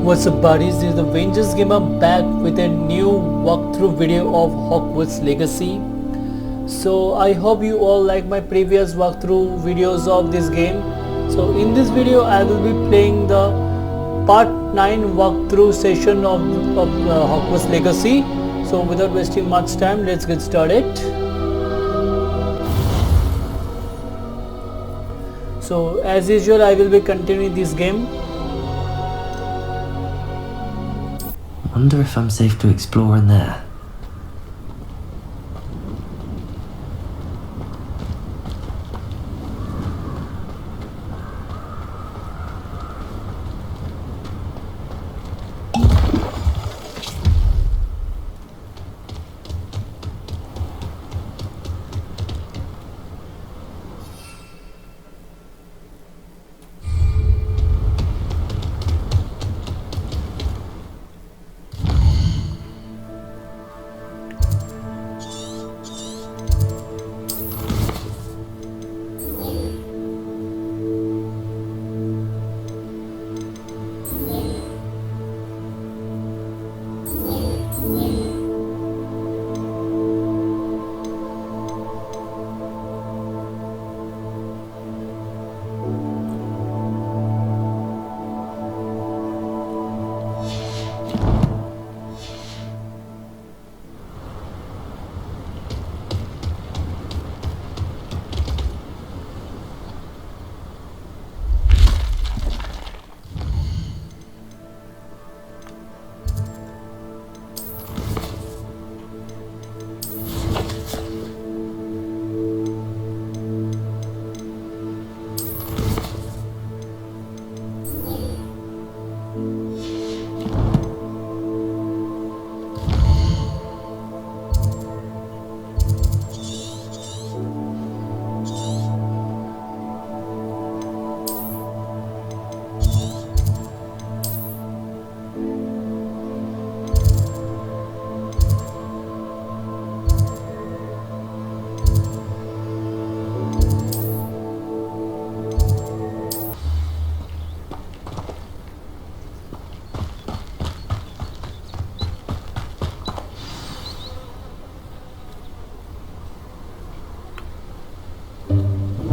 What's up buddies, this is the Avengers Gamer back with a new walkthrough video of Hogwarts Legacy. So I hope you all like my previous walkthrough videos of this game. So in this video I will be playing the part 9 walkthrough session of Hogwarts Legacy. So without wasting much time, let's get started. So as usual I will be continuing this game. Wonder if I'm safe to explore in there.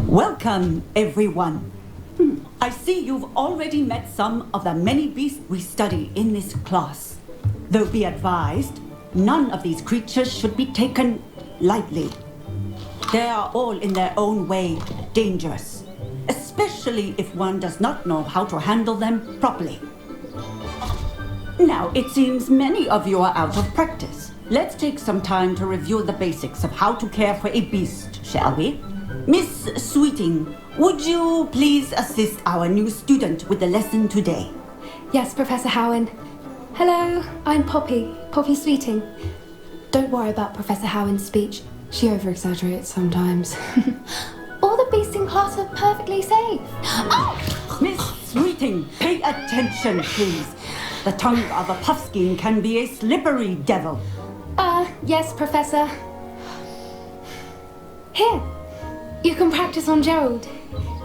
Welcome, everyone. I see you've already met some of the many beasts we study in this class. Though be advised, none of these creatures should be taken lightly. They are all in their own way dangerous, especially if one does not know how to handle them properly. Now, it seems many of you are out of practice. Let's take some time to review the basics of how to care for a beast, shall we? Miss Sweeting, would you please assist our new student with the lesson today? Yes, Professor Howen. Hello, I'm Poppy Sweeting. Don't worry about Professor Howen's speech. She over-exaggerates sometimes. All the beasts in class are perfectly safe. Oh! Miss Sweeting, pay attention, please. The tongue of a puffskein can be a slippery devil. Yes, Professor. Here. You can practice on Gerald.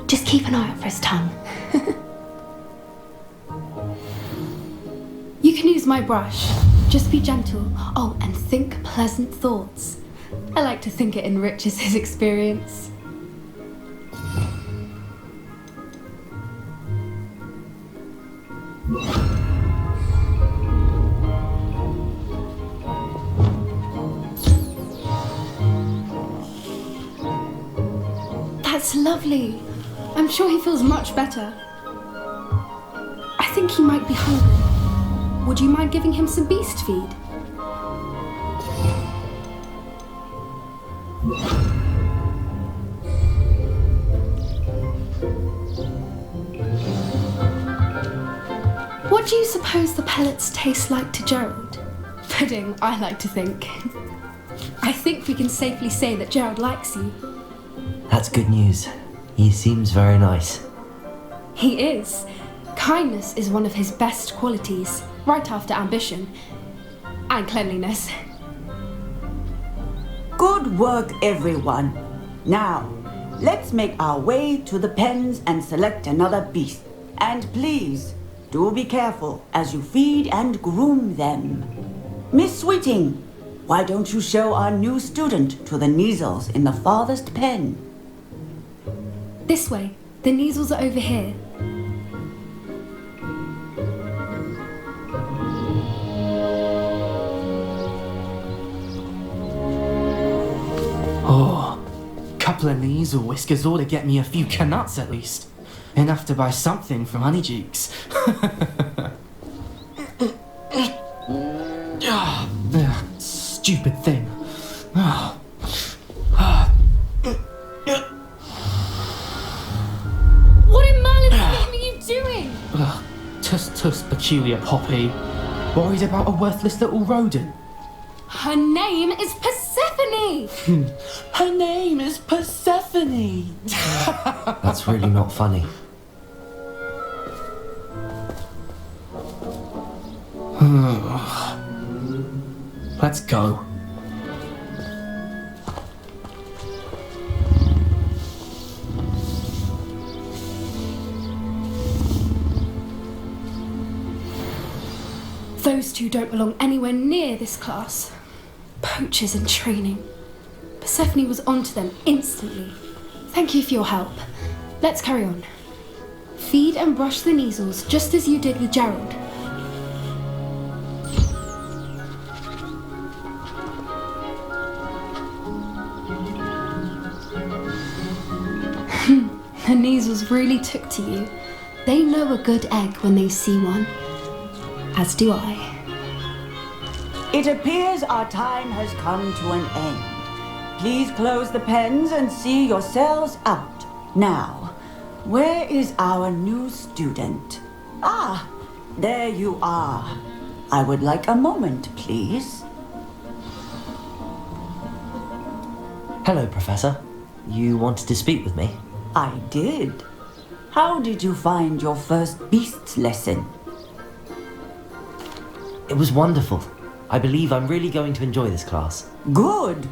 Just keep an eye out for his tongue. You can use my brush. Just be gentle. Oh, and think pleasant thoughts. I like to think it enriches his experience. That's lovely. I'm sure he feels much better. I think he might be hungry. Would you mind giving him some beast feed? What do you suppose the pellets taste like to Gerald? Pudding, I like to think. I think we can safely say that Gerald likes you. That's good news. He seems very nice. He is. Kindness is one of his best qualities, right after ambition. And cleanliness. Good work, everyone. Now, let's make our way to the pens and select another beast. And please, do be careful as you feed and groom them. Miss Sweeting, why don't you show our new student to the Neasels in the farthest pen? This way. The Neasels are over here. Oh, couple of Neasel whiskers ought to get me a few canuts at least. Enough to buy something from Honeydukes. Stupid thing. What in Merlin's name are you doing? Tuss, peculiar Poppy. Worried about a worthless little rodent. Her name is Persephone! Her name is Persephone! That's really not funny. Let's go. Those two don't belong anywhere near this class. Poachers in training. Persephone was onto them instantly. Thank you for your help. Let's carry on. Feed and brush the Neasels just as you did with Gerald. The Neasels really took to you. They know a good egg when they see one. As do I. It appears our time has come to an end. Please close the pens and see yourselves out. Now, where is our new student? Ah, there you are. I would like a moment, please. Hello, Professor. You wanted to speak with me? I did. How did you find your first beasts lesson? It was wonderful. I believe I'm really going to enjoy this class. Good.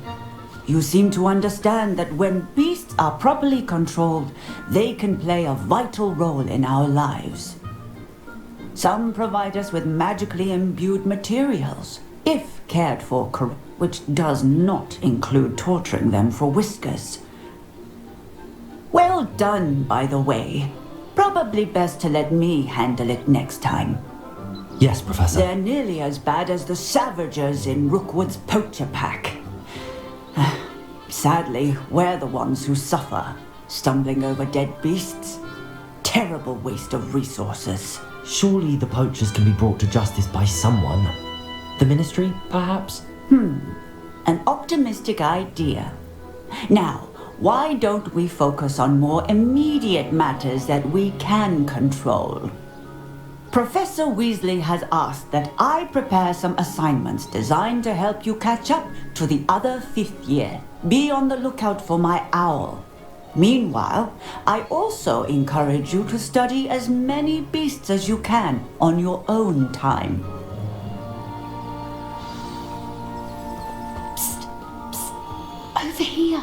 You seem to understand that when beasts are properly controlled, they can play a vital role in our lives. Some provide us with magically imbued materials, if cared for correctly, which does not include torturing them for whiskers. Well done, by the way. Probably best to let me handle it next time. Yes, Professor. They're nearly as bad as the Savagers in Rookwood's poacher pack. Sadly, we're the ones who suffer, stumbling over dead beasts. Terrible waste of resources. Surely the poachers can be brought to justice by someone. The Ministry, perhaps? An optimistic idea. Now, why don't we focus on more immediate matters that we can control? Professor Weasley has asked that I prepare some assignments designed to help you catch up to the other 5th year. Be on the lookout for my owl. Meanwhile, I also encourage you to study as many beasts as you can on your own time. Over here.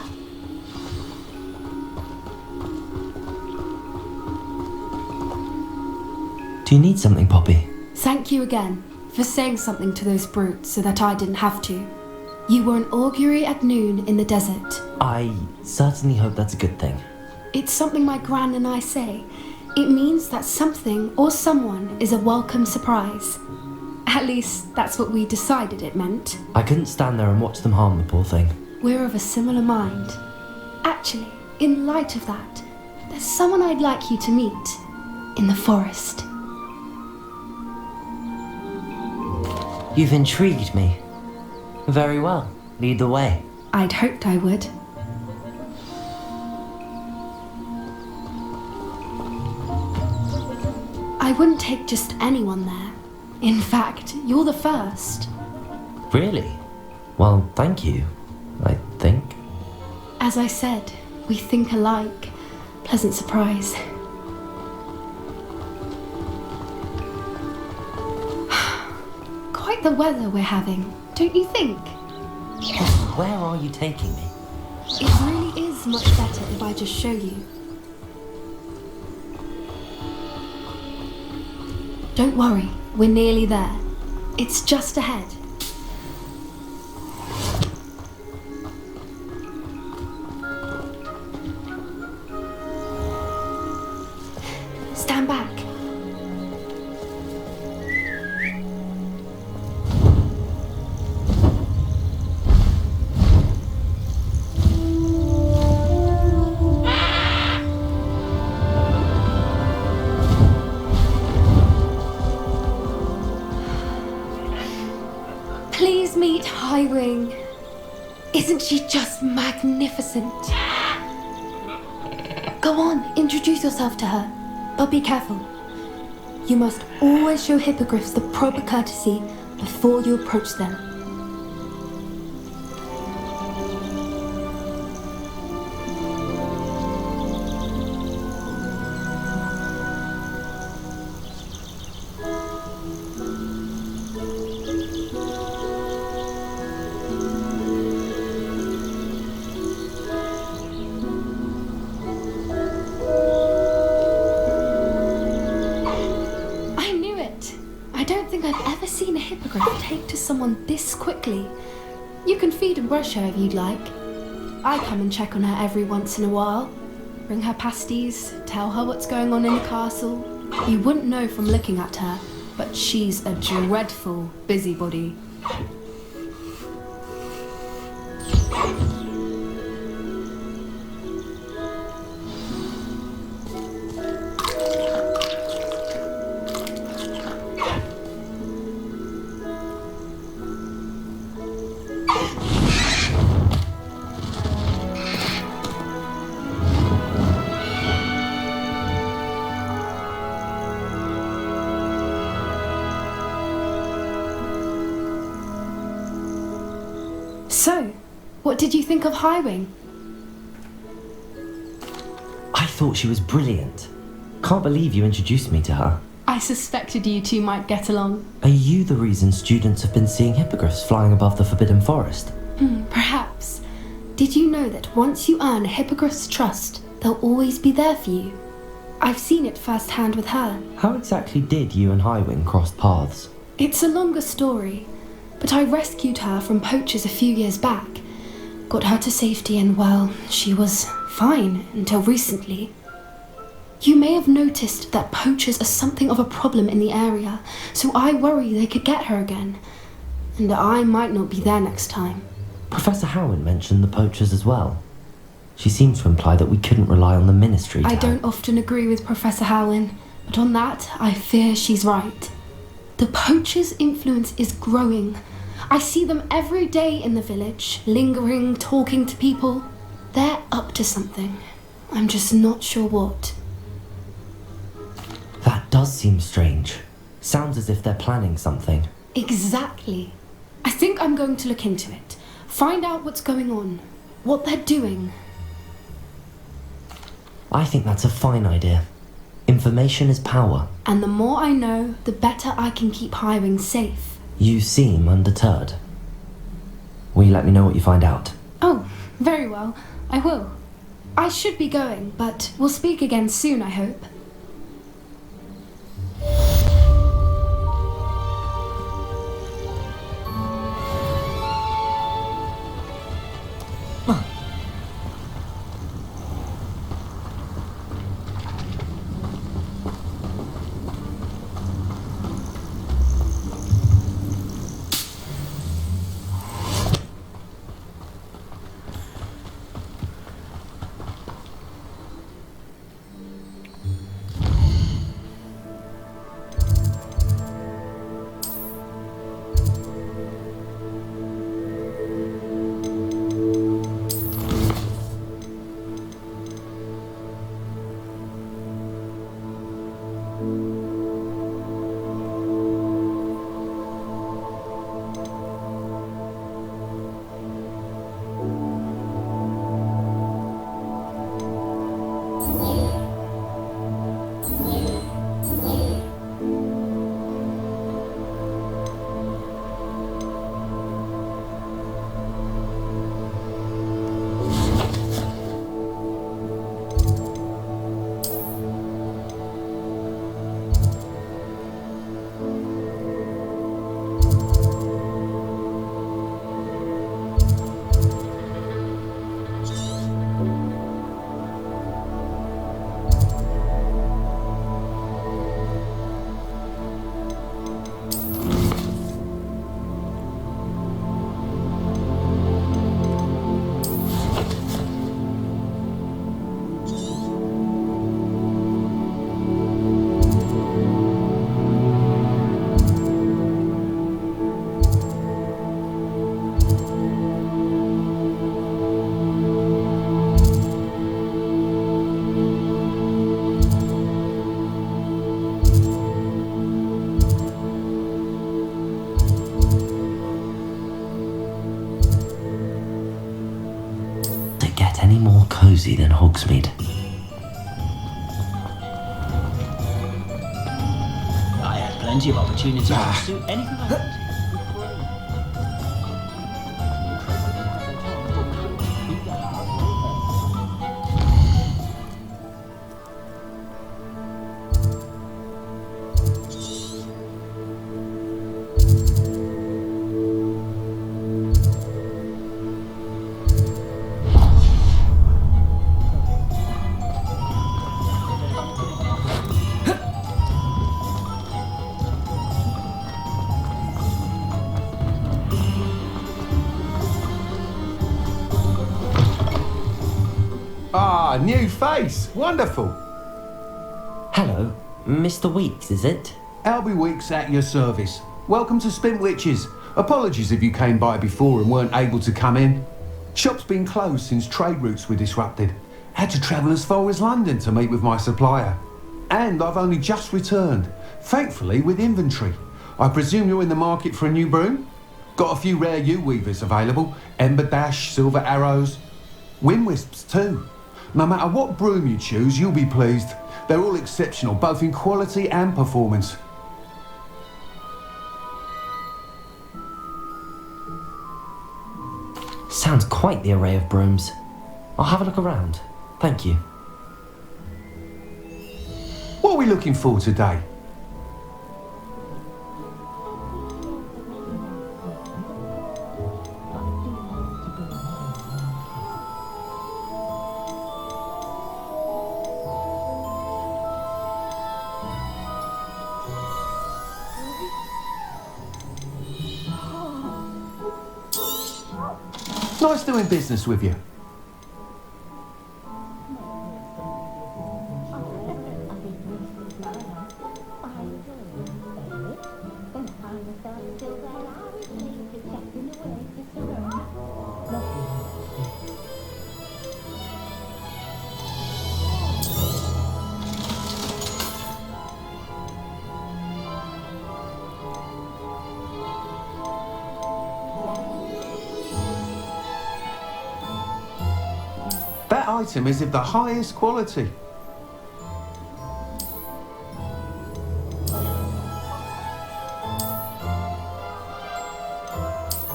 Do you need something, Poppy? Thank you again for saying something to those brutes so that I didn't have to. You were an augury at noon in the desert. I certainly hope that's a good thing. It's something my gran and I say. It means that something or someone is a welcome surprise. At least that's what we decided it meant. I couldn't stand there and watch them harm the poor thing. We're of a similar mind. Actually, in light of that, there's someone I'd like you to meet in the forest. You've intrigued me. Very well. Lead the way. I'd hoped I would. I wouldn't take just anyone there. In fact, you're the first. Really? Well, thank you, I think. As I said, we think alike. Pleasant surprise. Quite the weather we're having, don't you think? Where are you taking me? It really is much better if I just show you. Don't worry, we're nearly there. It's just ahead. Stand back. Please meet Highwing. Isn't she just magnificent? Go on, introduce yourself to her. But be careful. You must always show hippogriffs the proper courtesy before you approach them. I don't think I've ever seen a hippogriff take to someone this quickly. You can feed and brush her if you'd like. I come and check on her every once in a while. Bring her pasties, tell her what's going on in the castle. You wouldn't know from looking at her, but she's a dreadful busybody. So, what did you think of Highwing? I thought she was brilliant. Can't believe you introduced me to her. I suspected you two might get along. Are you the reason students have been seeing hippogriffs flying above the Forbidden Forest? Perhaps. Did you know that once you earn a hippogriff's trust, they'll always be there for you? I've seen it firsthand with her. How exactly did you and Highwing cross paths? It's a longer story, but I rescued her from poachers a few years back. Got her to safety and, well, she was fine until recently. You may have noticed that poachers are something of a problem in the area, so I worry they could get her again. And I might not be there next time. Professor Howin mentioned the poachers as well. She seemed to imply that we couldn't rely on the ministry. I don't often agree with Professor Howin, but on that, I fear she's right. The poachers' influence is growing. I see them every day in the village, lingering, talking to people. They're up to something. I'm just not sure what. That does seem strange. Sounds as if they're planning something. Exactly. I think I'm going to look into it. Find out what's going on, what they're doing. I think that's a fine idea. Information is power. And the more I know, the better I can keep Highwing safe. You seem undeterred. Will you let me know what you find out? Oh, very well. I will. I should be going, but we'll speak again soon, I hope. cosy than Hogsmeade. I had plenty of opportunities to pursue anything I wanted. Ah, new face. Wonderful. Hello, Mr. Weeks, is it? Albie Weeks at your service. Welcome to Spintwitches. Apologies if you came by before and weren't able to come in. Shop's been closed since trade routes were disrupted. Had to travel as far as London to meet with my supplier. And I've only just returned, thankfully with inventory. I presume you're in the market for a new broom? Got a few rare U-weavers available. Ember Dash, Silver Arrows, Wind Wisps too. No matter what broom you choose, you'll be pleased. They're all exceptional, both in quality and performance. Sounds quite the array of brooms. I'll have a look around. Thank you. What are we looking for today? Nice doing business with you. That item is of the highest quality.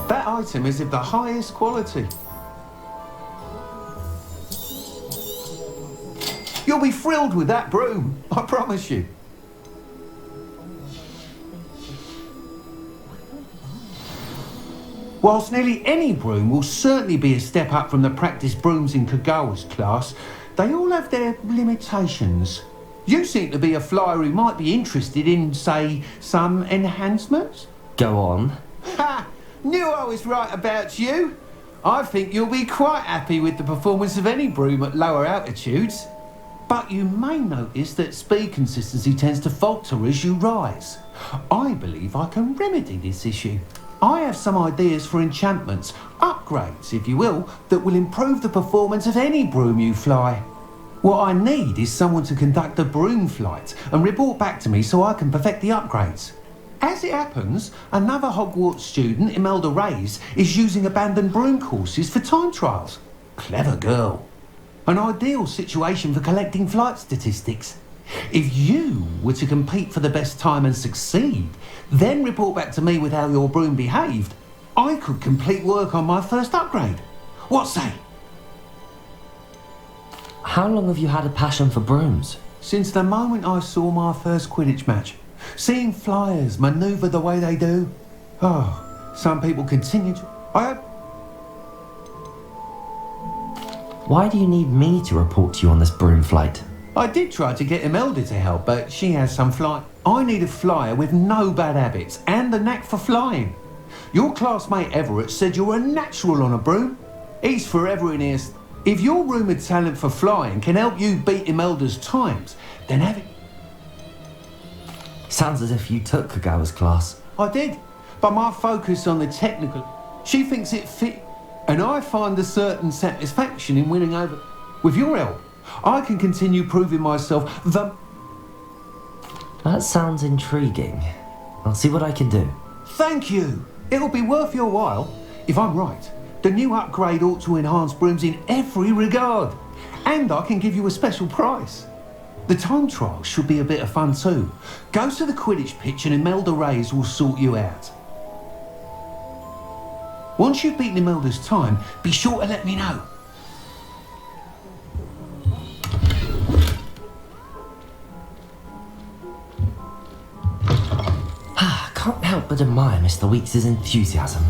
That item is of the highest quality. You'll be thrilled with that broom, I promise you. Whilst nearly any broom will certainly be a step up from the practice brooms in Kagawa's class, they all have their limitations. You seem to be a flyer who might be interested in, say, some enhancements? Go on. Ha! Knew I was right about you. I think you'll be quite happy with the performance of any broom at lower altitudes. But you may notice that speed consistency tends to falter as you rise. I believe I can remedy this issue. I have some ideas for enchantments, upgrades if you will, that will improve the performance of any broom you fly. What I need is someone to conduct a broom flight and report back to me so I can perfect the upgrades. As it happens, another Hogwarts student, Imelda Reyes, is using abandoned broom courses for time trials. Clever girl. An ideal situation for collecting flight statistics. If you were to compete for the best time and succeed, then report back to me with how your broom behaved, I could complete work on my first upgrade. What say? How long have you had a passion for brooms? Since the moment I saw my first Quidditch match. Seeing flyers manoeuvre the way they do. Oh, some people continue to... Why do you need me to report to you on this broom flight? I did try to get Imelda to help, but she has some flight. I need a flyer with no bad habits and a knack for flying. Your classmate Everett said you're a natural on a broom. He's forever in here. If your rumoured talent for flying can help you beat Imelda's times, then have it. Sounds as if you took Kagawa's class. I did, but my focus on the technical, she thinks it fit, and I find a certain satisfaction in winning over. With your help, I can continue proving myself the... That sounds intriguing. I'll see what I can do. Thank you. It'll be worth your while. If I'm right, the new upgrade ought to enhance brooms in every regard. And I can give you a special prize. The time trial should be a bit of fun too. Go to the Quidditch pitch and Imelda Reyes will sort you out. Once you've beaten Imelda's time, be sure to let me know. Can't help but admire Mr. Weeks' enthusiasm.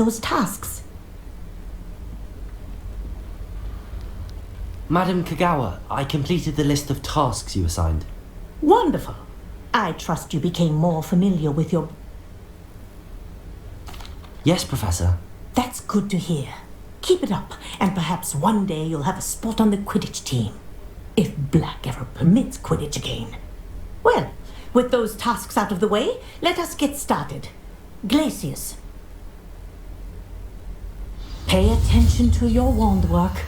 those tasks? Madam Kagawa, I completed the list of tasks you assigned. Wonderful. I trust you became more familiar with your... Yes, Professor. That's good to hear. Keep it up, and perhaps one day you'll have a spot on the Quidditch team. If Black ever permits Quidditch again. Well, with those tasks out of the way, let us get started. Glacius. Pay attention to your wand work.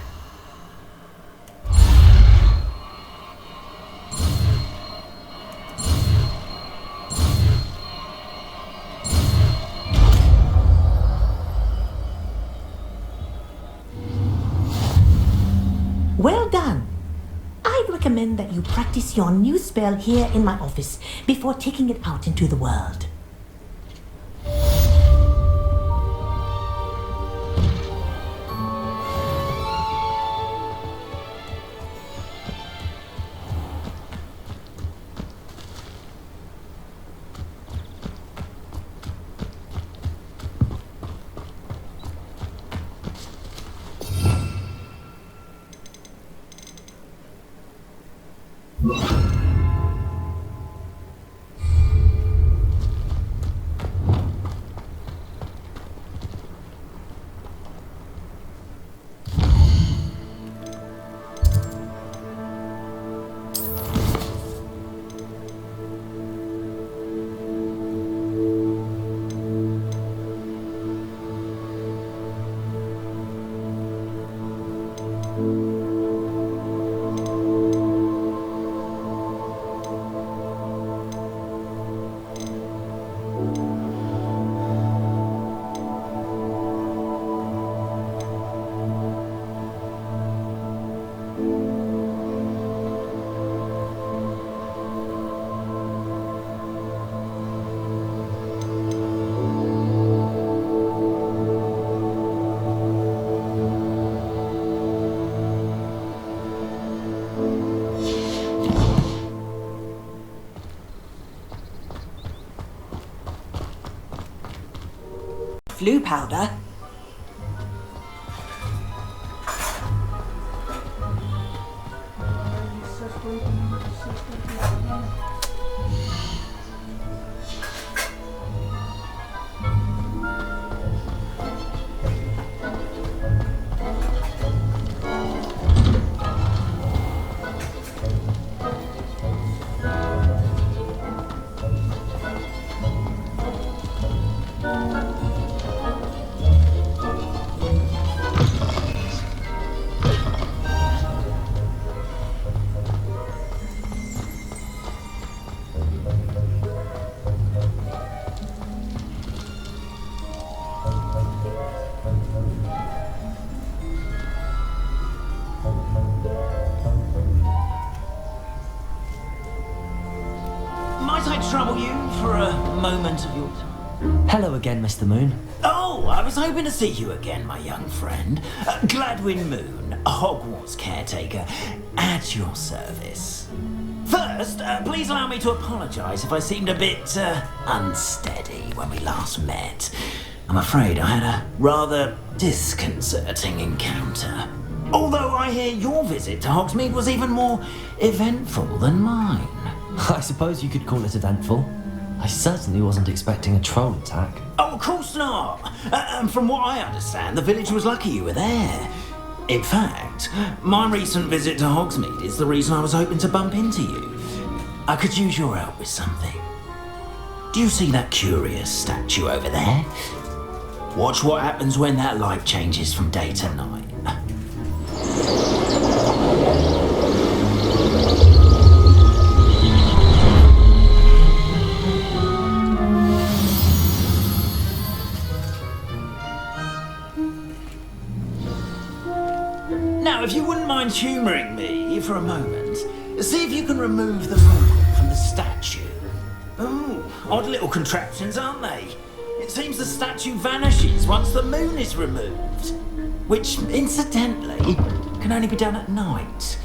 Well done. I'd recommend that you practice your new spell here in my office before taking it out into the world. Blue powder. Might I trouble you for a moment of your time? Hello again, Mr. Moon. Oh, I was hoping to see you again, my young friend. Gladwin Moon, Hogwarts caretaker, at your service. First, please allow me to apologise if I seemed a bit unsteady when we last met. I'm afraid I had a rather disconcerting encounter. Although I hear your visit to Hogsmeade was even more eventful than mine. I suppose you could call it eventful. I certainly wasn't expecting a troll attack. Oh, of course not. And from what I understand, the village was lucky you were there. In fact, my recent visit to Hogsmeade is the reason I was hoping to bump into you. I could use your help with something. Do you see that curious statue over there? Watch what happens when that light changes from day to night. Now, if you wouldn't mind humouring me for a moment, see if you can remove the moon from the statue. Ooh, odd little contraptions, aren't they? It seems the statue vanishes once the moon is removed, which, incidentally, can only be done at night.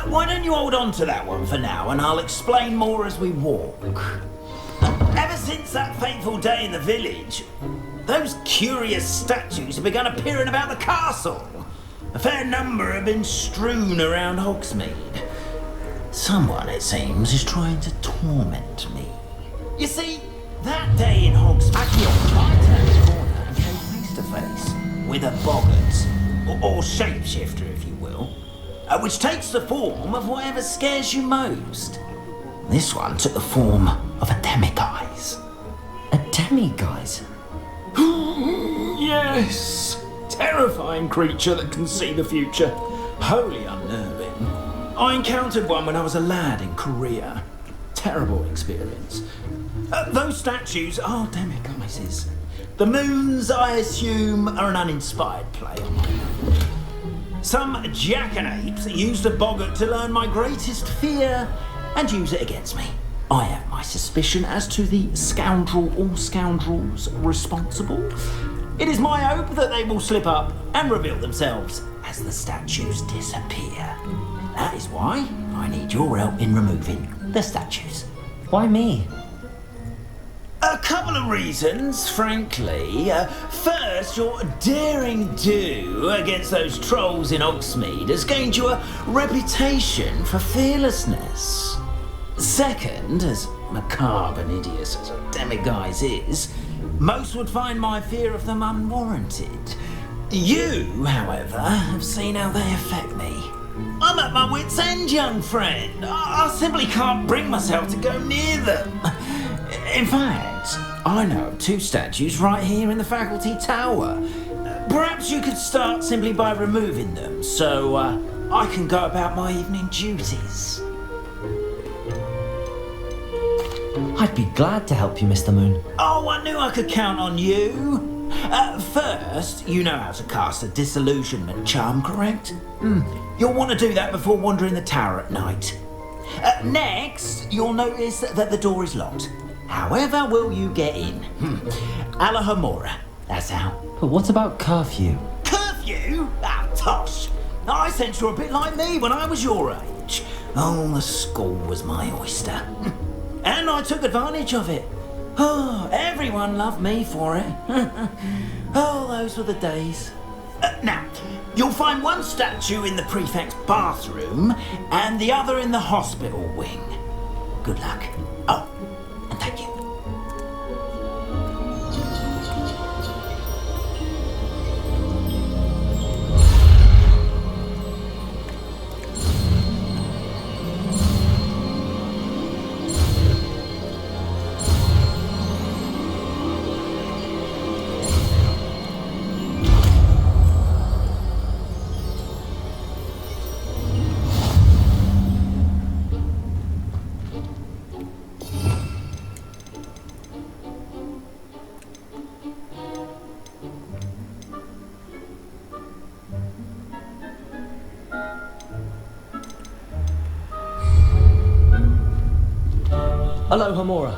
Why don't you hold on to that one for now, and I'll explain more as we walk. Ever since that fateful day in the village, those curious statues have begun appearing about the castle. A fair number have been strewn around Hogsmeade. Someone, it seems, is trying to torment me. You see, that day in Hogsmeade, I turned the corner and came face to face with a boggart, or shapeshifter, if you will, which takes the form of whatever scares you most. This one took the form of a demiguise. A demiguise? Yes! Terrifying creature that can see the future. Wholly unnerving. I encountered one when I was a lad in Korea. Terrible experience. Those statues are demiguises. The moons, I assume, are an uninspired play on my own. Some jackanapes used a boggart to learn my greatest fear and use it against me. I have my suspicion as to the scoundrel or scoundrels responsible. It is my hope that they will slip up and reveal themselves as the statues disappear. That is why I need your help in removing the statues. Why me? A couple of reasons, frankly. First, your daring do against those trolls in Hogsmeade has gained you a reputation for fearlessness. Second, as macabre and hideous as a demiguise is, most would find my fear of them unwarranted. You, however, have seen how they affect me. I'm at my wit's end, young friend. I simply can't bring myself to go near them. In fact, I know of two statues right here in the faculty tower. Perhaps you could start simply by removing them, so I can go about my evening duties. I'd be glad to help you, Mr. Moon. Oh, I knew I could count on you. First, you know how to cast a disillusionment charm, correct? You'll want to do that before wandering the tower at night. Next, you'll notice that the door is locked. However will you get in? Alahomora, that's how. But what about curfew? Curfew? Ah, tosh. I sense you're a bit like me when I was your age. Oh, the school was my oyster. And I took advantage of it. Oh, everyone loved me for it. Oh, those were the days. Now, you'll find one statue in the prefect's bathroom and the other in the hospital wing. Good luck. Oh, and thank you. Hello, Homora.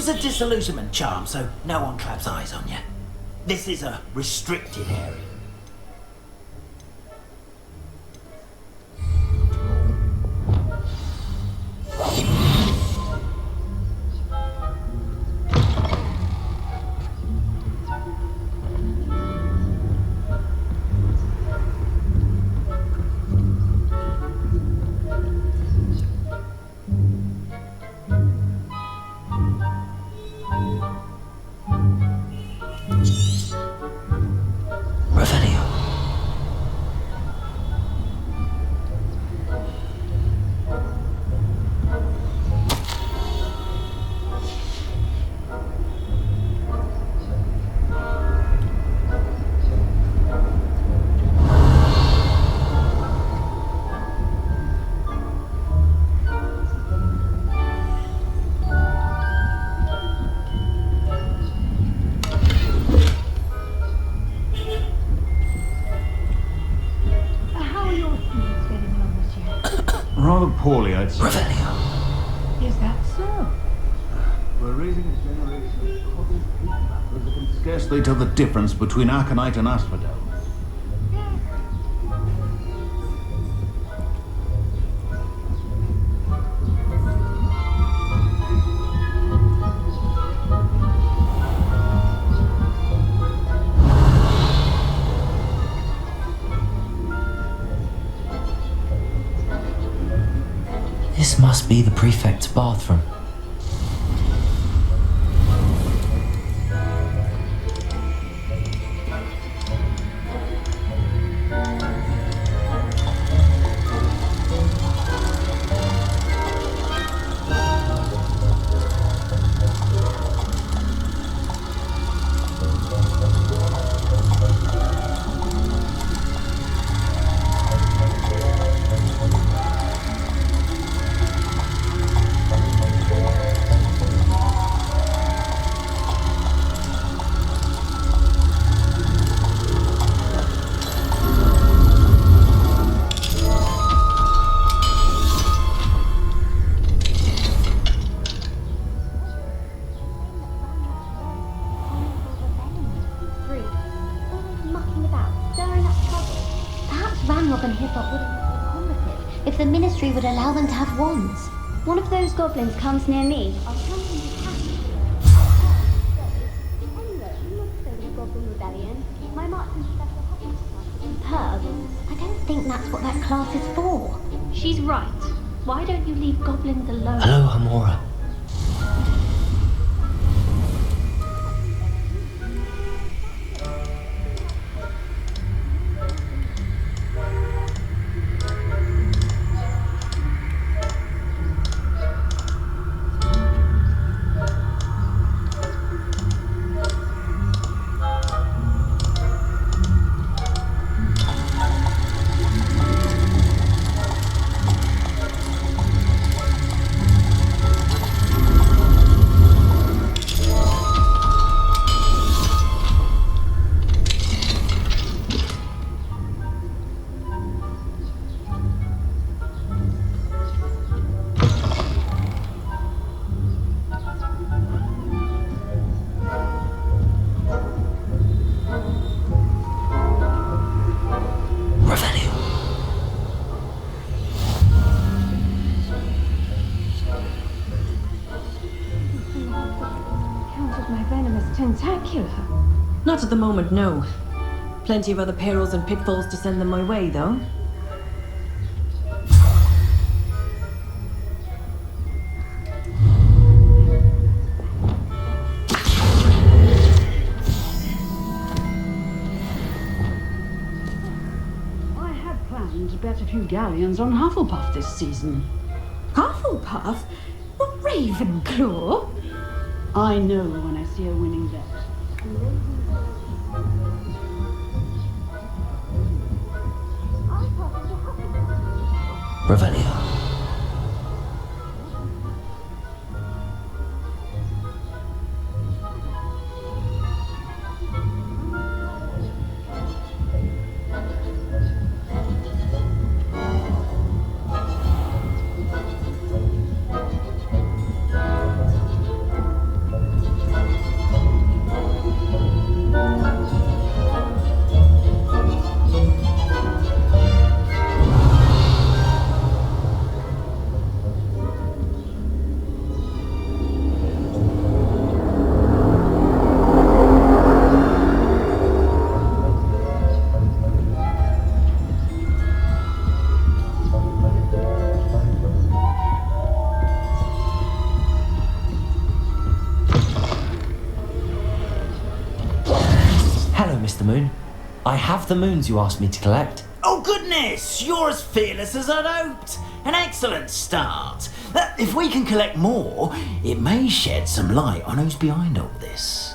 Use a disillusionment charm so no one claps eyes on you. This is a restricted area. Rather poorly, I'd say. Revelio. Is that so? We're raising a generation of coddled peacemakers that can scarcely tell the difference between Arcanite and Asphodel. This must be the prefect's bathroom. If the Ministry would allow them to have wands. One of those goblins comes near me, I'll tell him you have to. Anyway, you must say the Goblin Rebellion. My marksman special superb. I don't think that's what that class is for. She's right. Why don't you leave goblins alone? Hello, Hamora. Not at the moment, no. Plenty of other perils and pitfalls to send them my way, though. I had planned to bet a few galleons on Hufflepuff this season. Hufflepuff? What, Ravenclaw? I know when I see a winning bet. Revelio. the moons you asked me to collect? Oh goodness, you're as fearless as I'd hoped. An excellent start. If we can collect more, it may shed some light on who's behind all this.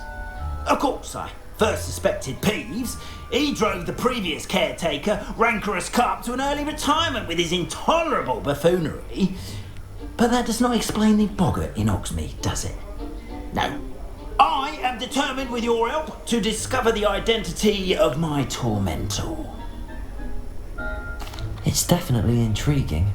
Of course, I first suspected Peeves. He drove the previous caretaker, rancorous Carp, to an early retirement with his intolerable buffoonery. But that does not explain the boggart in Oxmead, does it? No. I am determined, with your help, to discover the identity of my tormentor. It's definitely intriguing.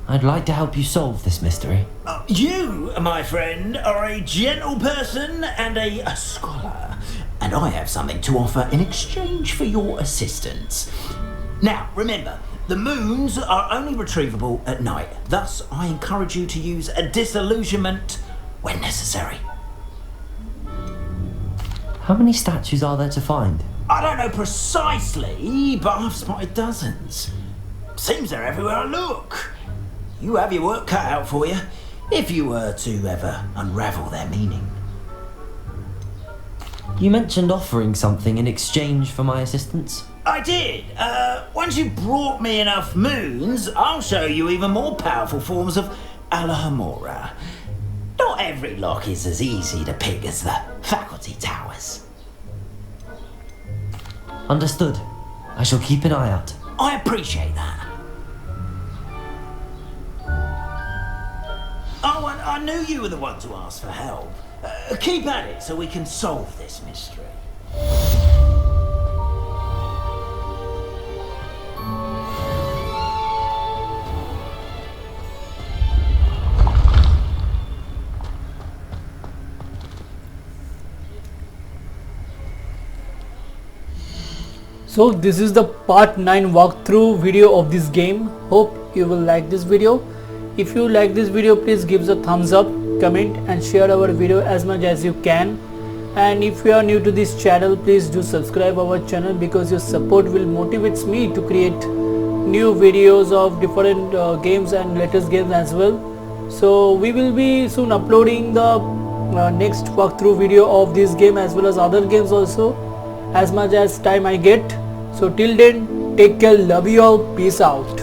I'd like to help you solve this mystery. You, my friend, are a gentle person and a scholar, and I have something to offer in exchange for your assistance. Now, remember, the moons are only retrievable at night, thus I encourage you to use a disillusionment when necessary. How many statues are there to find? I don't know precisely, but I've spotted dozens. Seems they're everywhere I look. You have your work cut out for you, if you were to ever unravel their meaning. You mentioned offering something in exchange for my assistance? I did. Once you brought me enough moons, I'll show you even more powerful forms of Alahamora. Not every lock is as easy to pick as the faculty towers. Understood. I shall keep an eye out. I appreciate that. Oh, and I knew you were the one to ask for help. Keep at it so we can solve this mystery. So this is the part 9 walkthrough video of this game. Hope you will like this video. If you like this video, please give us a thumbs up, comment and share our video as much as you can. And if you are new to this channel, please do subscribe our channel, because your support will motivate me to create new videos of different games and latest games as well. So we will be soon uploading the next walkthrough video of this game as well as other games also, as much as time I get. So till then, take care, love you all, peace out.